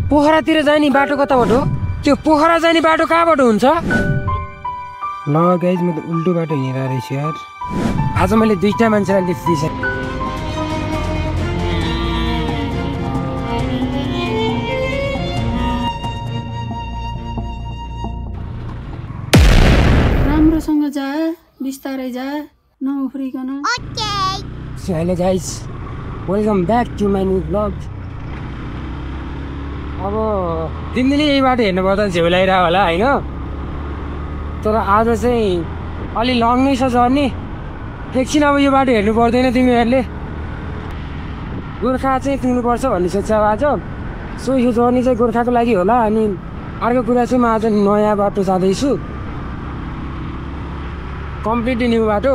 पोखरातिर जाने बाटो कताबाट हो? त्यो पोखरा जाने बाटो कहाँबाट हुन्छ? ल गाइज म त उल्टो बाटो हिँडेर रहेछु यार। आज मैले 2टा मान्छेलाई लिफ्ट दिइसकेँ। राम्रोसँग जा, बिस्तारै जा, नउफ्रिकन। So hello guys, welcome back to my new blog. अब दिनदिनै यही बाटो हेर्नु पर्दा झेउ लगाइरह होला होइन, तर आज चाहिँ अलि लङ नै छ जर्नी। एकछिन अब यो बाटो हेर्नु पर्दैन तिमीहरूले, गोर्खा चाहिँ पुग्नुपर्छ भन्ने सोच्छ आज। सो यो जर्नी चाहिँ गोर्खाको लागि होला। अनि अर्को कुरा चाहिँ म आज नयाँ बाटो जाँदैछु, कम्प्लिटली न्यू बाटो।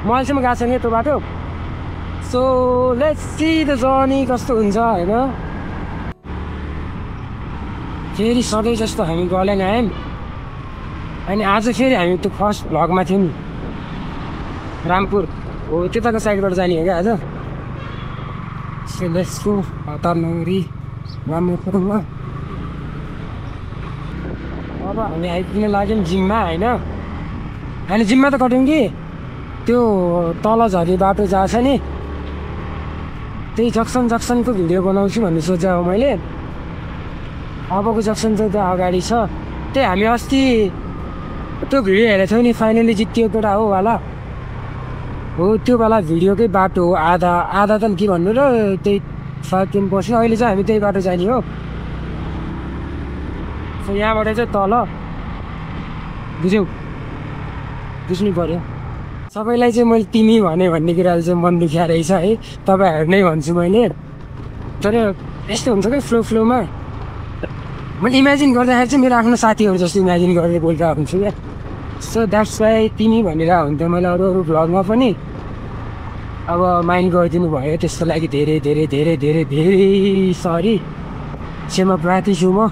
म अहिलेसम्म गएको छैन त्यो बाटो। So let's see the journey कस्तो हुन्छ होइन। फेरि सधैँ जस्तो हामी गलेन आयौँ। अनि आज फेरि हामी त्यो फर्स्ट भ्लगमा थियौँ नि, रामपुर हो त्यताको साइडबाट जाने हो क्या आज। So let's go. हतारनगरी रामपुरमा अब हामी आइपुग्न लाग्यौँ जिममा होइन। होइन जिममा त कट्यौँ कि त्यो तल झरी बाटो जान्छ नि, त्यही जक्सनको भिडियो बनाउँछु भन्ने सोचेँ हो मैले। अबको जक्सन चाहिँ त्यो अगाडि छ, त्यही हामी अस्ति त्यो भिडियो हेरेको थियौँ नि, फाइनली जित्यो केटा हो वाला हो, त्यो वाला भिडियोकै बाटो हो। आधा त के भन्नु र, त्यही 5-10%। अहिले चाहिँ हामी त्यही बाटो जाने हो। सो यहाँबाट चाहिँ तल बुझ्यौ, बुझ्नु पऱ्यो। सबैलाई चाहिँ मैले तिमी भने भन्ने कुराले चाहिँ मन दुखिया रहेछ है, तपाईँहरू नै भन्छु मैले। तर यस्तो हुन्छ क्या फ्लोमा, मैले इमेजिन गर्दाखेरि चाहिँ मेरो आफ्नो साथीहरू जस्तो इमेजिन गरेर बोलिरहेको हुन्छु क्या। सो द्याट्स वाइ तिमी भनेर हुन्थ्यो मैले अरू भ्लगमा पनि। अब माइन्ड गरिदिनु भयो, त्यसको लागि धेरै धेरै धेरै धेरै धेरै सरी। क्षमा प्रार्थी छु म।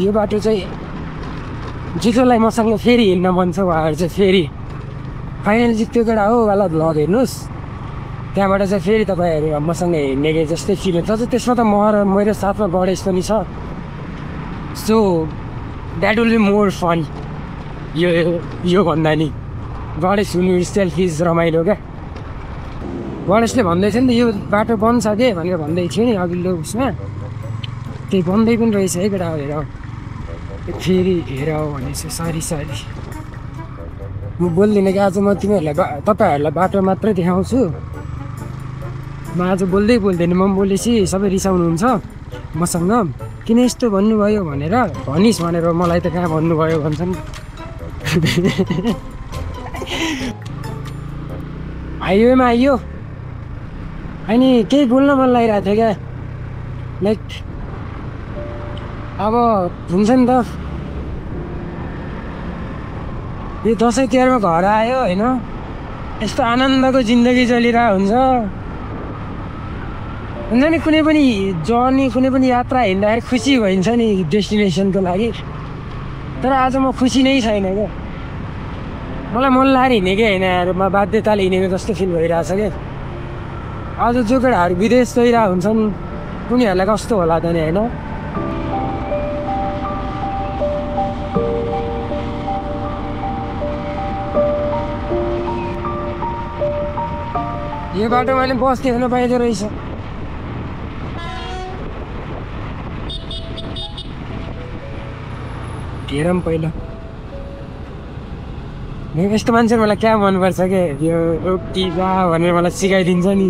यो बाटो चाहिँ जित्योलाई मसँग फेरि हिँड्न मन छ, उहाँहरू चाहिँ फेरि फाइनल जित्यो केटा हो वाला भ्लग हेर्नुहोस्। त्यहाँबाट चाहिँ फेरि तपाईँहरू मसँग हिँड्ने कि जस्तै फिल हुन्छ। त्यसमा त म र मेरो साथमा गणेश पनि छ। So that will be more fun. यो भन्दा नि गणेश हुनु सेल्फ इज रमाइलो क्या। गणेशले भन्दै थियो नि त यो बाटो बन्द छ के भनेर भन्दै थियो नि अघिल्लो उसमा, त्यही बन्दै पनि रहेछ है केटा हेर। फेरि हेर भनेपछि सरी म बोल्दिनँ कि आज म तिमीहरूलाई तपाईँहरूलाई बाटो मात्रै देखाउँछु। म आज बोल्दैन, म बोलेपछि सबै रिसाउनुहुन्छ मसँग, किन यस्तो भन्नुभयो भनेर। भनिस् भनेर मलाई त कहाँ भन्नुभयो भन्छन्। हाइवेमा आइयो अनि केही बोल्न मन लागिरहेको थियो क्या, लाइक अब हुन्छ नि त यो दसैँ तिहारमा घर आयो होइन, यस्तो आनन्दको जिन्दगी चलिरहेको हुन्छ नि। कुनै पनि जर्नी कुनै पनि यात्रा हिँड्दाखेरि खुसी भइन्छ नि डेस्टिनेसनको लागि, तर आज म खुसी नै छैन क्या। मलाई मन लागेर हिँडेकै होइन यार, म बाध्यताले हिँडेको जस्तो फिल भइरहेछ क्या। आज जो केटाहरू विदेश गइरहेको हुन्छन् उनीहरूलाई कस्तो होला त नि होइन। यो बाटो मैले बस देख्न पाइँदो रहेछ। हेरौँ पहिला। यस्तो मान्छेहरू मलाई क्या मनपर्छ क्या, यो रोटी बा भनेर मलाई सिकाइदिन्छ नि,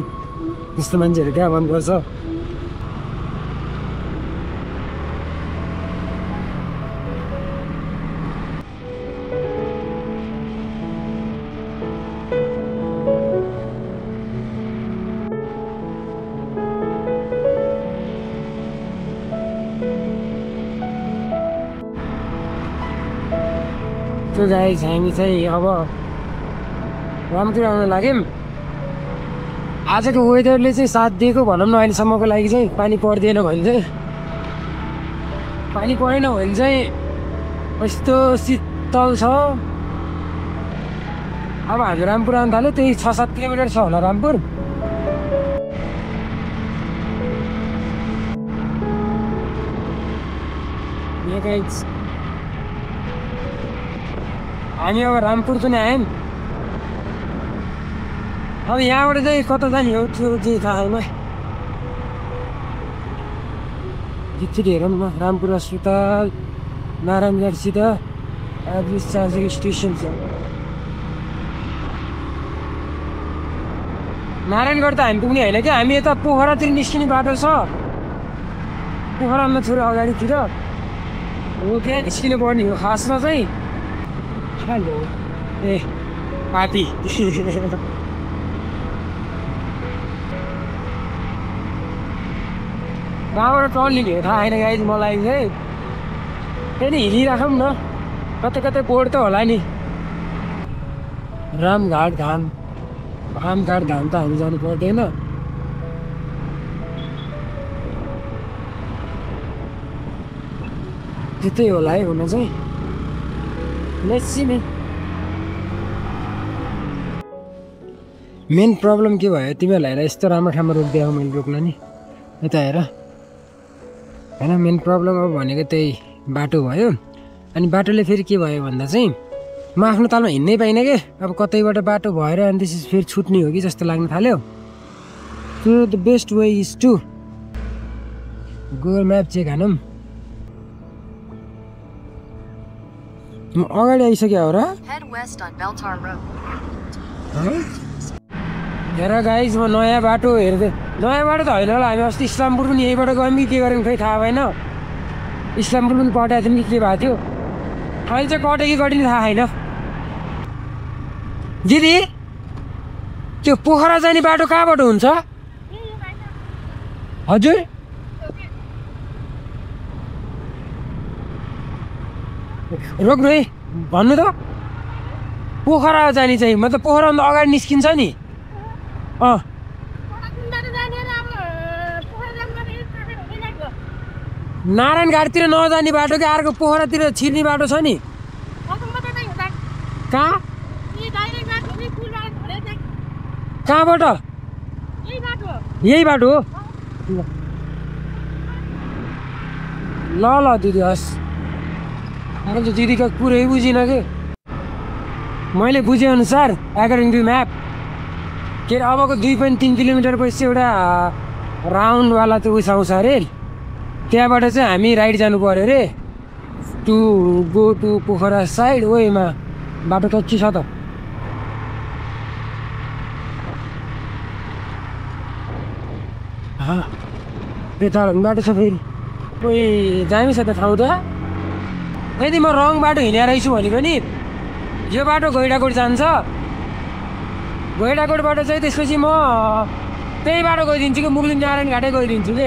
यस्तो मान्छेहरू क्या मनपर्छ। सो गाइस हामी चाहिँ अब रामपुर आउन लाग्यौँ। आजको वेदरले चाहिँ साथ दिएको भनौँ न अहिलेसम्मको लागि चाहिँ। पानी पर्दैन भने चाहिँ, पानी परेन भने चाहिँ यस्तो शीतल छ। अब हामी रामपुर आउनु थाल्यो, त्यही 6-7 किलोमिटर छ होला रामपुर। गाइस हामी अब रामपुर पनि आयौँ अब यहाँबाट चाहिँ कता जाने हो त्यो चाहिँ थाहा छैन जित्ती हेरौँ न रामपुर अस्पताल नारायणगढसित एभरेज चार्जिङ स्टेसन छ नारायणगढ त हामी पुग्ने होइन क्या हामी यता पोखरातिर निस्किने बाटो छ पोखरामा थोरै अगाडितिर हो त्यहाँ निस्किनु पर्ने हो खासमा चाहिँ हेलो ए पार्टी कहाँबाट टर्न लिने हो थाहा छैन गाइज मलाई चाहिँ त्यही हिँडिराखौँ न कतै कतै बोर्ड त होला नि रामघाट धाम रामघाट धाम त हामी जानु पर्दैन त्यतै होला है हुन चाहिँ लेट्स सी मेन प्रब्लम के भयो तिमीहरूलाई हेर यस्तो राम्रो ठाउँमा रोकिदिएको मैले रोक्न नि यता हेर होइन मेन प्रब्लम अब भनेको त्यही बाटो भयो अनि बाटोले फेरि के भयो भन्दा चाहिँ म आफ्नो तालमा हिँड्नै पाइनँ कि अब कतैबाट बाटो भएर अनि त्यसपछि फेरि छुट्ने हो कि जस्तो लाग्न थाल्यो so the best way is to Google map check हानौँ म अगाडि आइसक्यो हो र हेर गाइज म नयाँ बाटो हेर्दै नयाँ बाटो त होइन होला हामी अस्ति इस्लामपुर पनि यहीबाट गयौँ कि के गऱ्यौँ खै थाहा भएन इस्लामपुर पनि कटाएको थियो नि के भएको थियो अहिले चाहिँ कट्यो कि कटिने थाहा छैन दिदी त्यो पोखरा जाने बाटो कहाँबाट हुन्छ हजुर रोक्नु है भन्नु त पोखरा जाने चाहिँ मतलब पोखराभन्दा अगाडि निस्किन्छ नि नारायणघाटतिर नजाने बाटो कि अर्को पोखरातिर छिर्ने बाटो छ नि कहाँ कहाँबाट यही बाटो हो ल ल दिदी हस् अब त दिदीको पुरै बुझिनँ कि मैले बुझेअनुसार एकोर्डिङ टु म्याप के अरे अबको 2.3 किलोमिटर पछि एउटा राउन्डवाला त्यो उस आउँछ अरे त्यहाँबाट चाहिँ हामी राइड जानु पऱ्यो अरे to go to Pokhara side ओमा बाटो कच्ची छ त बेताल बाटो छ फेरि ओइ दामी छ त ठाउँ त यदि म रङ बाटो हिँडेर रहेछु भनेको नि यो बाटो गैडाकोट जान्छ गैडाकोटबाट चाहिँ त्यसपछि म त्यही बाटो गइदिन्छु कि मुगलिङ नारायणघाटै गइदिन्छु कि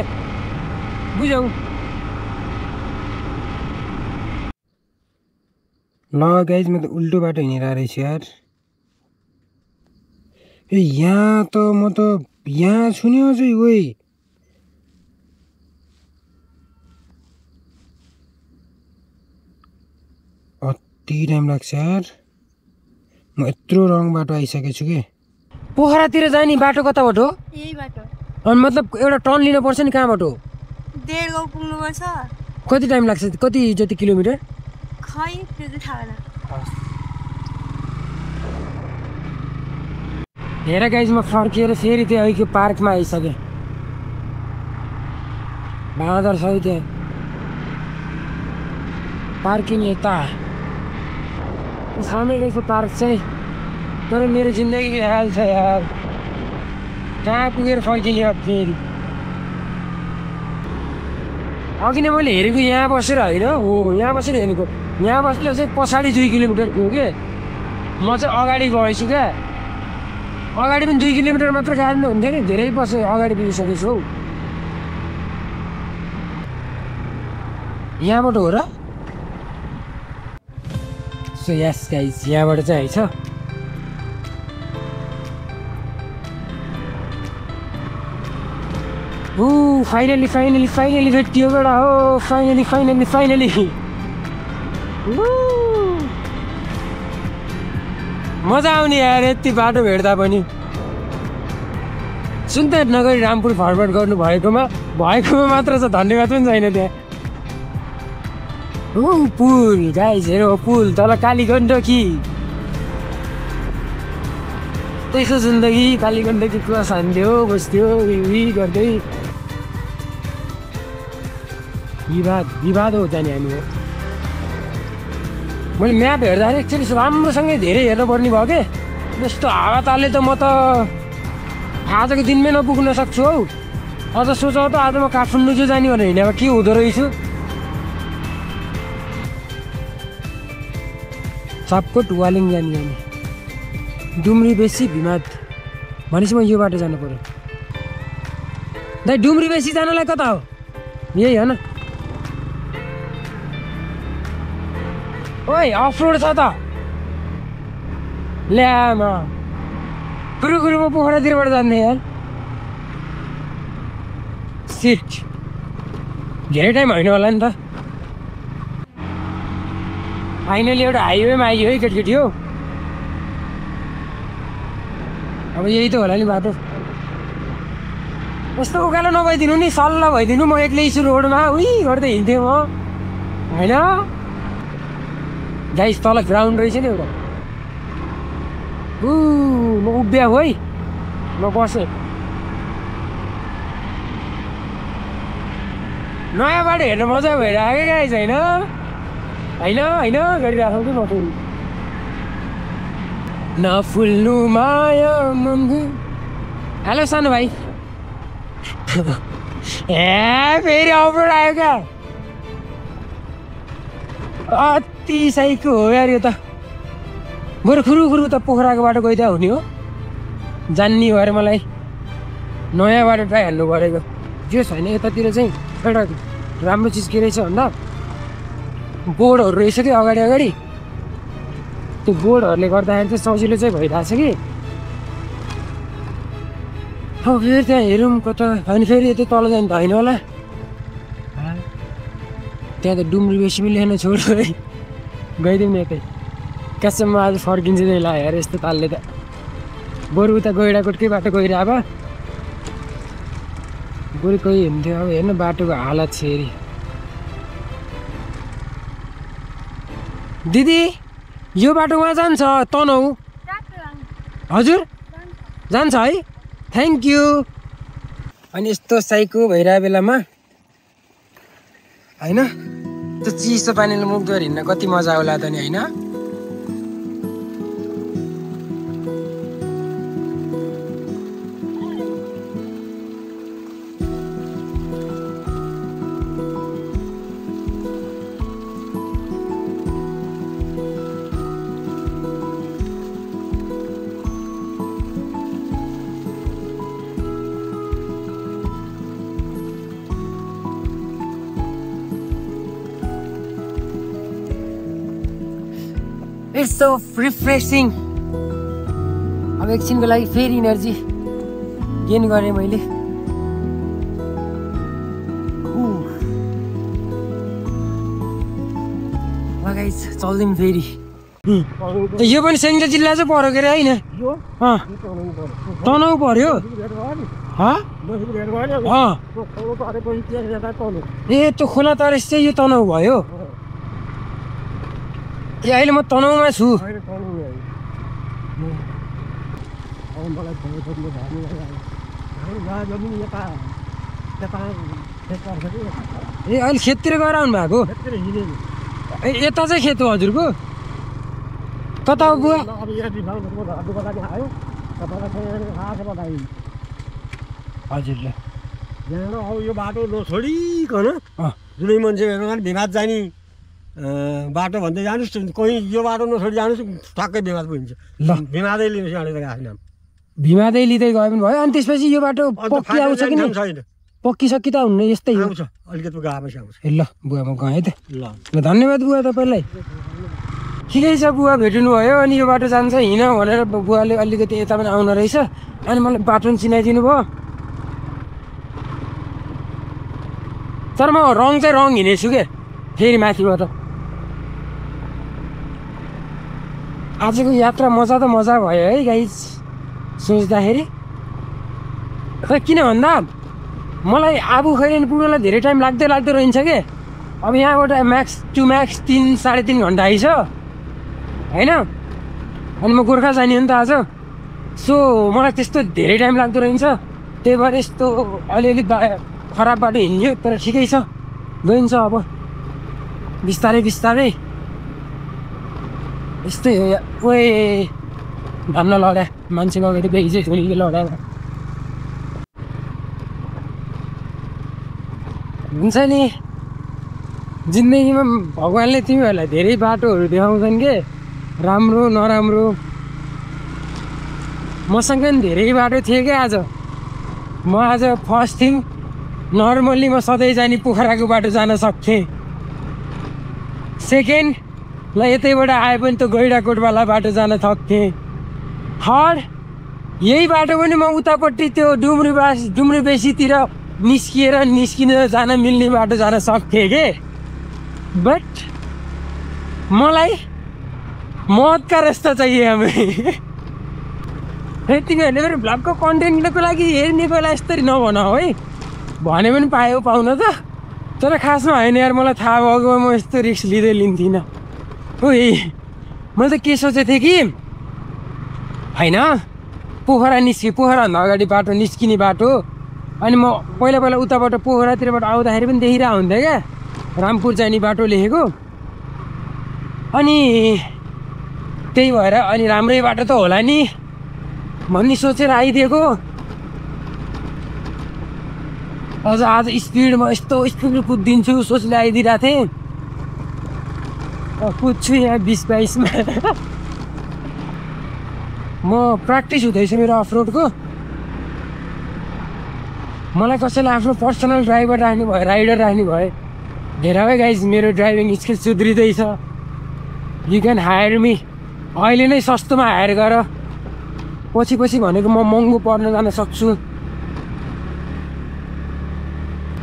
बुझ्यौ ल गाइज म त उल्टो बाटो हिँडेर रहेछु यार ए यहाँ त म त यहाँ छु नि अझै ओइ कति टाइम लाग्छ यार म यत्रो रङ बाटो आइसकेको छु कि पोखरातिर जाने बाटो कताबाट हो यही बाटो अनि मतलब एउटा टर्न लिनुपर्छ नि कहाँबाट हो डेढ गाउँ पुग्नुपर्छ कति टाइम लाग्छ कति जति किलोमिटर खै त्यो चाहिँ थाहा भएन हेर गाइज म फर्किएर फेरि त्यो अघिको पार्कमा आइसकेँ बाँदर छ त्यहाँ पार्किङ यता सामै रहेछ पार्क चाहिँ तर मेरो जिन्दगी हाल छ यार कहाँ पुगेर फर्किने अब फेरि अघि नै मैले हेरेको यहाँ बसेर होइन हो यहाँ बसेर हेरेको यहाँ बसेर चाहिँ पछाडि 2 किलोमिटर थियो कि म चाहिँ अगाडि गएछु क्या अगाडि पनि 2 किलोमिटर मात्र गाड्नु हुन्थ्यो नि धेरै बसेँ अगाडि पुगिसकेको छु यहाँबाट हो र सो यस गाइज यहाँबाट चाहिँ आइछ फाइनली फाइनली फाइनली भेटियो बेडा हो फाइनली फाइनली फाइनली मजा आउने यार यति बाटो भेट्दा पनि सुन्दै नगरी रामपुर फरवर्ड गर्नु भएकोमा मात्र छ धन्यवाद पनि छैन त्यहाँ पुल गाइज हेर पुल तल कालीगण्डकी त्यसो जिन्दगी कालीगण्डकी क्रस हान्थ्यो बस्थ्यो गर्दै विवाद हो जाने हामी मैले म्याप हेर्दाखेरि एक्चुली राम्रोसँगै धेरै हेर्नुपर्ने भयो के यस्तो हावा तालले त म त आजको दिनमै नपुग्न सक्छु हौ अझ सोच त आज म काठमाडौँ चाहिँ जाने भनेर हिँडेको के हुँदो रहेछु सापकोट वालिङ जाने डुम्री बेसी भिमाद भनेपछि म यो बाटो जानु पर्यो दाइ डुम्री बेसी जानलाई कता हो यही हो न ओइ अफ रोड छ त ल्यामा कुरुकुरुमा पोखरातिरबाट जाने यार सिट धेरै टाइम होइन होला नि त फाइनली एउटा हाइवेमा आइयो है केटकेटी हो अब यही त होला नि बाटो यस्तो उकालो नभइदिनु नि सल्ल भइदिनु म एक्लै छु रोडमा उही गर्दै हिँड्थेँ म होइन गाइस तल ग्राउन्ड रहेछ नि एउटा म उभिया हो है म बसेँ नयाँ बाटो हेर्न मजा भइरहेको गाइस होइन होइन होइन गरिरहेको कि म फेरि नफुल्नु माया हेलो सानो भाइ ए फेरि अफरोड आयो क्या अति साइको हो यार यो त बरु खुरु त पोखराको बाटो गइदिया हुने हो जान्ने भएर मलाई नयाँ बाटो ट्राई हाल्नु परेको जे छैन यतातिर चाहिँ एउटा राम्रो चिज के रहेछ भन्दा बोर्डहरू रहेछ कि अगाडि अगाडि त्यो बोर्डहरूले गर्दाखेरि चाहिँ सजिलो चाहिँ भइरहेछ कि अब फेरि त्यहाँ हेरौँ कता अनि फेरि यति तल जाने त होइन होला त्यहाँ त डुम्री बेसी पनि लेख्न छोड्यो है गइदिउँ न यतै कसममा आज फर्किन्छ नै ला यार यस्तो तालले त बरु उता गैडाकोटकै बाटो गइरह बरु कोही हुन्थ्यो अब हेर्न बाटोको हालत छ हेरी दिदी यो बाटो उहाँ जान्छ तनहु हजुर जान्छ है थ्याङ्क यू अनि यस्तो साइको भइरहेको बेलामा होइन त्यो चिसो पानीले मुख धोएर हिँड्न कति मजा होला त नि होइन इट्स सो रिफ्रेसिङ अब एकछिनको लागि फेरि इनर्जी गेन गरेँ मैले चल्दिउँ फेरि यो पनि सेङ्जा जिल्ला चाहिँ पऱ्यो के अरे होइन तनहु पऱ्यो ए त्यो खोला तरेस चाहिँ यो तनहु भयो ए अहिले म तनहुमा छु ए अहिले खेततिर गएर आउनु भएको ए यता चाहिँ खेत हो हजुरको कता हो बुवा हजुर ल अब यो बाटो नछोडिकन जुनै मान्छे भिमाद जाने बाटो भन्दै जानुहोस् कोही यो बाटो नछोडी जानुहोस् ठक्कै भिमाद पुगिन्छ ल भिमादै लिनुहोस् यहाँ गएको नाम भिमादै लिँदै गयो पनि भयो अनि त्यसपछि यो बाटो पक्की आउँछ कि छैन पक्किसक्की त हुन्न यस्तै हो आउँछ अलिकति गएपछि आउँछ ए ल बुवा म गएँ है त ल धन्यवाद बुवा तपाईँलाई ठिकै छ बुवा भेट्नु भयो अनि यो बाटो जान्छ हिँड भनेर बुवाले अलिकति यता पनि आउनु रहेछ अनि मलाई बाटो पनि चिनाइदिनु भयो तर म रङ चाहिँ रङ हिँडेछु क्या फेरि माथिबाट आजको यात्रा मजा त मजा भयो है गाइस सोच्दाखेरि खै किन भन्दा मलाई आबु खैरेन पुग्नलाई धेरै टाइम लाग्दै रहन्छ के अब यहाँबाट म्याक्स टु म्याक्स 3-3.5 घन्टा आइछ होइन। अनि म गोर्खा जाने हो नि त आज, सो मलाई त्यस्तो धेरै टाइम लाग्दो रहेछ। त्यही भएर यस्तो अलिअलि खराब बाटो हिँड्यो, तर ठिकै छ, गइन्छ अब बिस्तारै बिस्तारै। यस्तै हो या ओए भन्न लड्या मान्छे लगेर बेगी चाहिँ लड्या हुन्छ नि। जिन्दगीमा भगवान्ले तिमीहरूलाई धेरै बाटोहरू देखाउँछन् के, राम्रो नराम्रो। मसँग पनि धेरै बाटो थियो क्या आज। म आज फर्स्ट थिङ नर्मल्ली म सधैँ जाने पोखराको बाटो जान सक्थेँ। सेकेन्ड ल यतैबाट आए पनि त गैडाकोटवाला बाटो जान सक्थेँ। थर्ड यही बाटो पनि म उतापट्टि त्यो डुम्री बेसीतिर निस्किन जान मिल्ने बाटो जान सक्थेँ के। बट मलाई मौत का रास्ता चाहिए हमें। तिमीहरूले मेरो भ्लगको कन्टेन्टको लागि हेर्नेको लागि यसरी नभन है, भने पनि पाउन त। तर खासमा होइन यार, मलाई थाहा भएको म यस्तो रिस्क लिन्थिनँ। ओए मैले त के सोचेको थिएँ कि होइन पोखराभन्दा अगाडि बाटो निस्किने बाटो, अनि म पहिला उताबाट पोखरातिरबाट आउँदाखेरि पनि देखिरहेको हुन्थ्यो क्या रामपुर जाने बाटो लेखेको। अनि त्यही भएर अनि राम्रै बाटो त होला नि भन्ने सोचेर आइदिएको। अझ आज स्पिडमा यस्तो स्पिडमा कुदिदिन्छु सोचले आइदिरहेको थिएँ। कुद्छु यहाँ 20-22मा। म प्र्याक्टिस हुँदैछ मेरो अफरोडको। मलाई कसैले आफ्नो पर्सनल राइडर राख्ने भए धेरै गाइज मेरो ड्राइभिङ स्किल सुध्रिँदैछ। You can hire me. अहिले नै सस्तोमा हायर गर, पछि भनेको म महँगो पर्न जान सक्छु।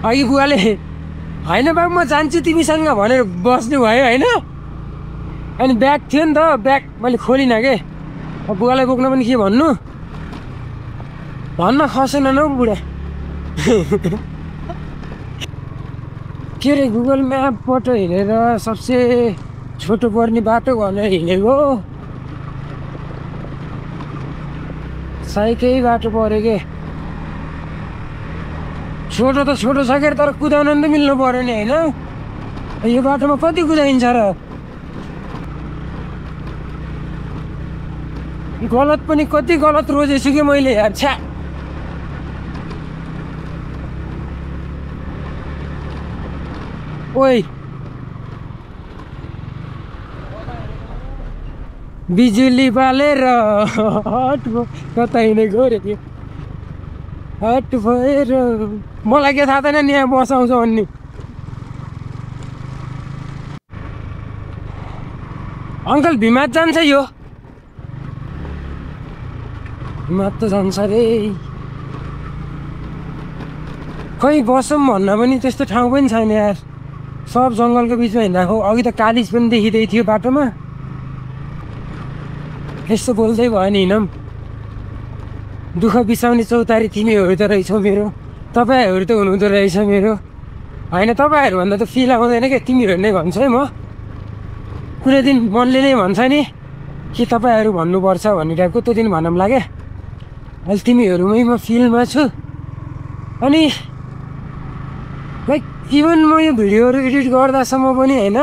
अघि बुवाले होइन बाबु म जान्छु तिमीसँग भनेर बस्नु भयो होइन। अनि ब्याग थियो नि त, ब्याग मैले खोलिनँ के। अब बुवालाई बोक्न पनि के भन्न खसेन न हौ बुढा। के अरे गुगल म्यापबाट हिँडेर सबसे छोटो पर्ने बाटो भनेर हिँडेको, साइकै बाटो पऱ्यो के। छोटो त छोटो छ के, तर कुदाउन त मिल्नु पऱ्यो नि होइन। यो बाटोमा कति कुदाइन्छ र। गलत पनि कति गलत रोजेछु कि मैले यार छ्या। ओइ बिजुली बालेर हट कता हिँडेको रे त्यो हट भएर। मलाई के थाहा छैन नि यहाँ बसाउँछ भन्ने। अङ्कल भिमाद जान्छ यो, भिमाद त जान्छ रे। खै बसौँ भन्न पनि त्यस्तो ठाउँ पनि छैन यार, सब जङ्गलको बिचमा हिँड्दाको। अघि त कालिज पनि देखिँदै थियो बाटोमा। यस्तो बोल्दै भयो नि हिँडौँ। दुःख बिसाउने चौतारी तिमीहरू त रहेछौ मेरो, तपाईँहरू त हुनुहुँदो रहेछ मेरो होइन। तपाईँहरूभन्दा त फिल आउँदैन क्या, तिमीहरू नै भन्छु है। म कुनै दिन मनले नै भन्छ नि कि तपाईँहरू भन्नुपर्छ भन्ने टाइपको, त्यो दिन भनौँ लाग्यो। अहिले तिमीहरूमै म फिलमा छु। अनि लाइक इभन म यो भिडियोहरू एडिट गर्दासम्म पनि होइन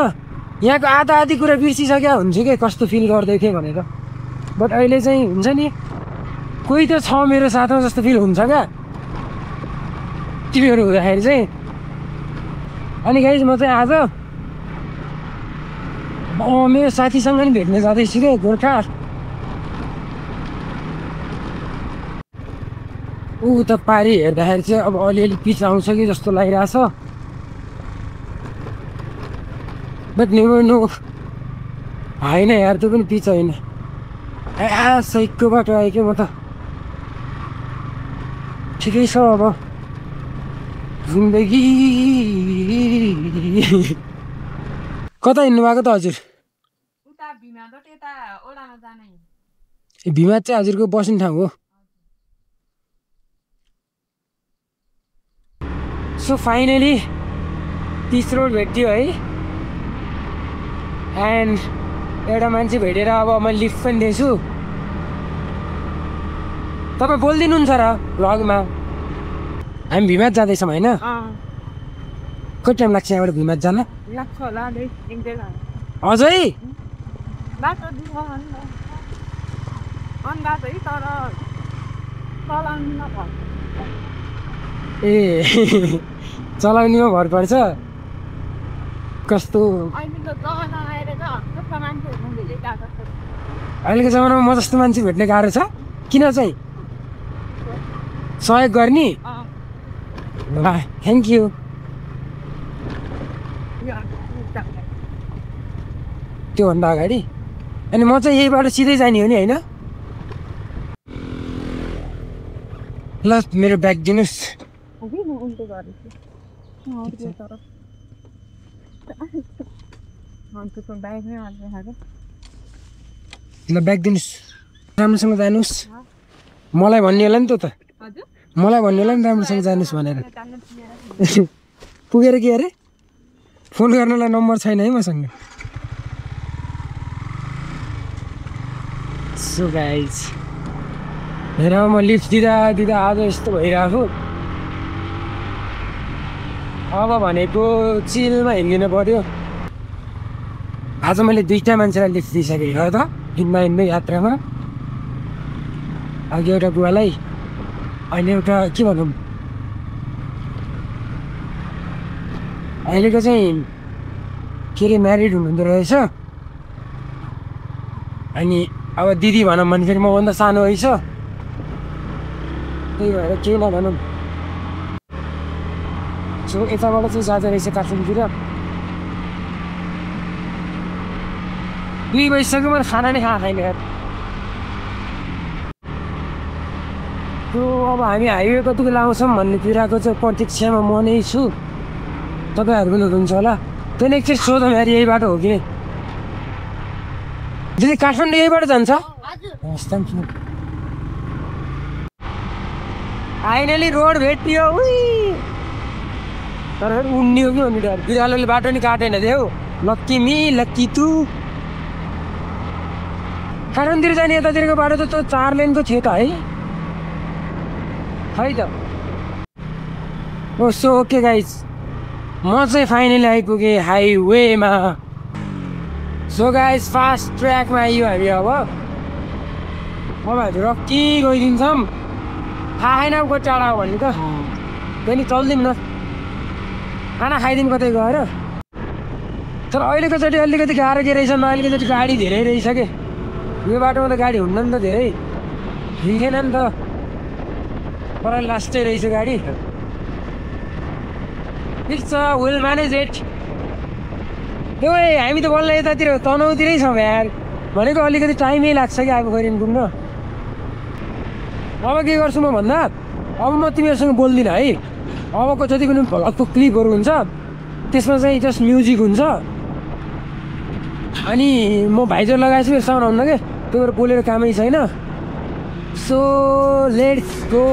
यहाँको आधी कुरा बिर्सिसकेको हुन्छु कि कस्तो फिल गर्दै थिएँ भनेर। बट अहिले चाहिँ हुन्छ नि कोही त छ मेरो साथमा जस्तो फिल हुन्छ क्या तिमीहरू हुँदाखेरि चाहिँ। अनि गाइज म चाहिँ आज मेरो साथीसँग पनि भेट्न जाँदैछु क्या गोर्खा। ऊ त पारी हेर्दाखेरि चाहिँ अब अलिअलि पिच आउँछ कि जस्तो लागिरहेछ। बट नेभर नो होइन यार, त्यो पनि पिच होइन। सैको बाटो आयो क्या। म त ठिकै छ अब जिन्दगी। कता हिँड्नु भएको त हजुर? भिमा चाहिँ हजुरको बस्ने ठाउँ हो। सो फाइनली 30 रोड भेट्यो है एन्ड एउटा मान्छे भेटेर अब मैले लिफ्ट पनि दिएछु तपाईँ बोलिदिनुहुन्छ र भ्लगमा हामी भिमाद जाँदैछौँ होइन कति टाइम लाग्छ यहाँबाट भिमाद जान अझै ए चलाउनेमा भर पर्छ कस्तो अहिलेको जमानामा म जस्तो मान्छे भेट्ने गाह्रो छ किन चाहिँ सहयोग गर्ने ल थ्याङ्क यू त्योभन्दा अगाडि अनि म चाहिँ यही बाटो सिधै जाने हो नि होइन ल मेरो ब्याग दिनुहोस् ल ब्याग दिनुहोस् राम्रोसँग जानुहोस् मलाई भन्ने होला नि त मलाई भन्ने होला नि राम्रोसँग जानुहोस् भनेर पुगेर के अरे फोन गर्नलाई नम्बर छैन है मसँग सो गाइज हेर म लिफ्ट दिँदा दिँदा आज यस्तो भइरहेको अब भनेको चिलमा हिँडिदिनु पर्यो आज मैले 2टा मान्छेलाई लिफ्ट दिइसकेँ हो त हिँड्दै यात्रामा अघि एउटा बुवालाई अहिले एउटा के भनौँ अहिलेको चाहिँ के अरे म्यारिड हुनुहुँदो रहेछ अनि अब दिदी भनौँ भने फेरि मभन्दा सानो रहेछ त्यही भएर केही नभनौँ सो यताबाट चाहिँ जाँदो रहेछ काठमाडौँतिर 2 बजिसक्यो मैले खाना नै खाएको छैन यार त्यो अब हामी हाइवे कतिको लाउँछौँ भन्नेतिरको चाहिँ प्रतीक्षामा म नै छु तपाईँहरू पनि हुनुहुन्छ होला त्यही एकचोटि सोधौँ यार यही बाटो हो कि दिदी काठमाडौँ यहीबाट जान्छ फाइनली रोड भेटियो तर उड्ने हो कि भन्ने डर बिरालोले बाटो नि काटेन देऊ लक्की मी लक्की तू काठमाडौँतिर जाने यतातिरको बाटो त 4 लेनको थियो त है त ओ सो ओके गाइज म चाहिँ फाइनली आइपुगेँ हाइवेमा सो गाइज फास्ट ट्र्याकमा आइयो हामी अब हजुर रक्की गइदिन्छौँ थाहा छैन अब कति टाढा हो भन्ने त पनि चल्दिउँ न खाना खाइदिउँ कतै गएर तर अहिलेकोचोटि अलिकति गाह्रो के रहेछ अहिलेकोचोटि गाडी धेरै रहेछ कि यो बाटोमा त गाडी हुन्न नि त धेरै हिँडेन नि त पर लास्टै रहेछ गाडी इट्स विल म्यानेज इट त्यो हामी त बल्ल यतातिर तनहुँतिरै छौँ यार भनेको अलिकति टाइमै लाग्छ कि अब गएर घुम्न अब के गर्छु म भन्दा अब म तिमीहरूसँग बोल्दिनँ है अबको जति पनि भ्लगको क्लिपहरू हुन्छ त्यसमा चाहिँ जस्ट म्युजिक हुन्छ अनि म भाइजर लगाएको छु साउन्ड आउन क्या त्यो भएर बोलेर कामै छैन सो लेट्स गो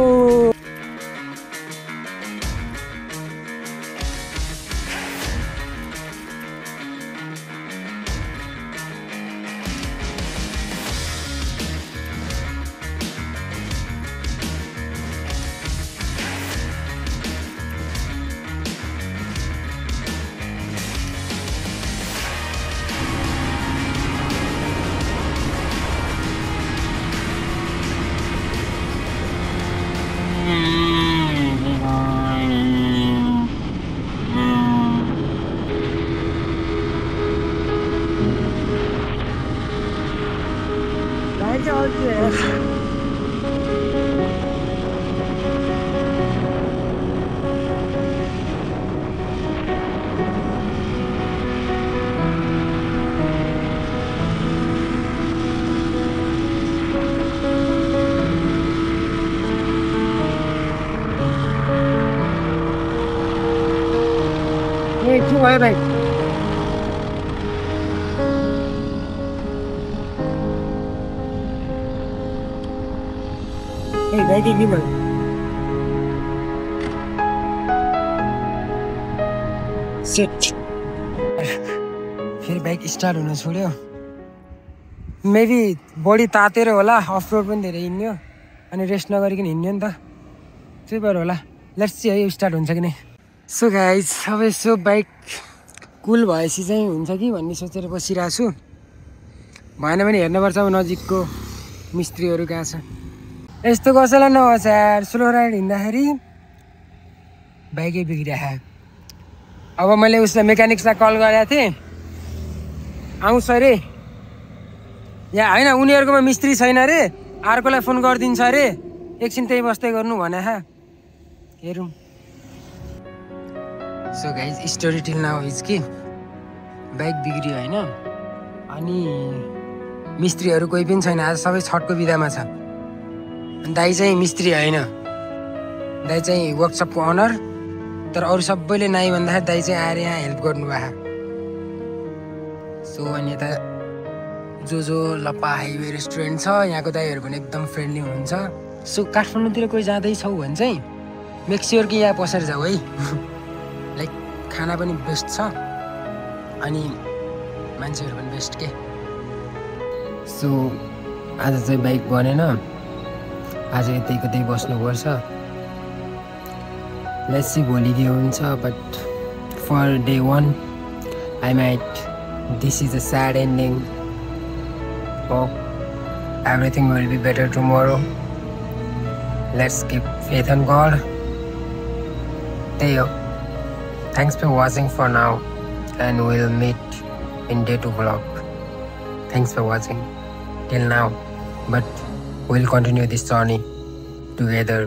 क्यों है भाई बैठी नहीं भाई सेट फेरि बाइक स्टार्ट हुन छोड्यो मेबी बडी तातेर होला अफ रोड पनि धेरै हिँड्यो अनि रेस्ट नगरिकन हिँड्यो नि त त्यही भएर होला लेट्स सी है स्टार्ट हुन्छ कि नै सो गाइज अब यसो बाइक कुल भएपछि चाहिँ हुन्छ कि भन्ने सोचेर बसिरहेको छु भएन भने हेर्नुपर्छ अब नजिकको मिस्त्रीहरू कहाँ छ यस्तो कसैलाई नहोस् यार स्लो राइड हिँड्दाखेरि बाइकै बिग्रिरहेको अब मैले उसलाई मेकानिक्सलाई कल गरेको थिएँ आउँछ अरे यहाँ होइन उनीहरूकोमा मिस्त्री छैन अरे अर्कोलाई फोन गरिदिन्छ अरे एकछिन त्यही बस्दै गर्नु भने हेरौँ so guys story till now is कि बाइक बिग्रियो होइन अनि मिस्त्रीहरू कोही पनि छैन आज सबै छठको बिदामा छ दाइ चाहिँ मिस्त्री होइन दाइ चाहिँ वर्कसपको ओनर तर अरू सबैले नाइ भन्दाखेरि दाइ चाहिँ आएर यहाँ हेल्प गर्नुभएको सो अनि यता जो लप्पा हाइवे रेस्टुरेन्ट छ यहाँको दाइहरू पनि एकदम फ्रेन्डली हुनुहुन्छ सो काठमाडौँतिर कोही जाँदैछौ भने चाहिँ मेक स्योर कि यहाँ पसेर जाऊ है लाइक खाना पनि बेस्ट छ अनि मान्छेहरू पनि बेस्ट के सो आज चाहिँ बाइक बनेन आज यतै बस्नुपर्छ लेट्स सी भोलि के हुन्छ but for day 1 I might this is a sad ending hope everything will be better tomorrow let's keep faith in God त्यही हो thanks for watching for now and will meet in day 2 vlog thanks for watching till now but we'll continue this journey together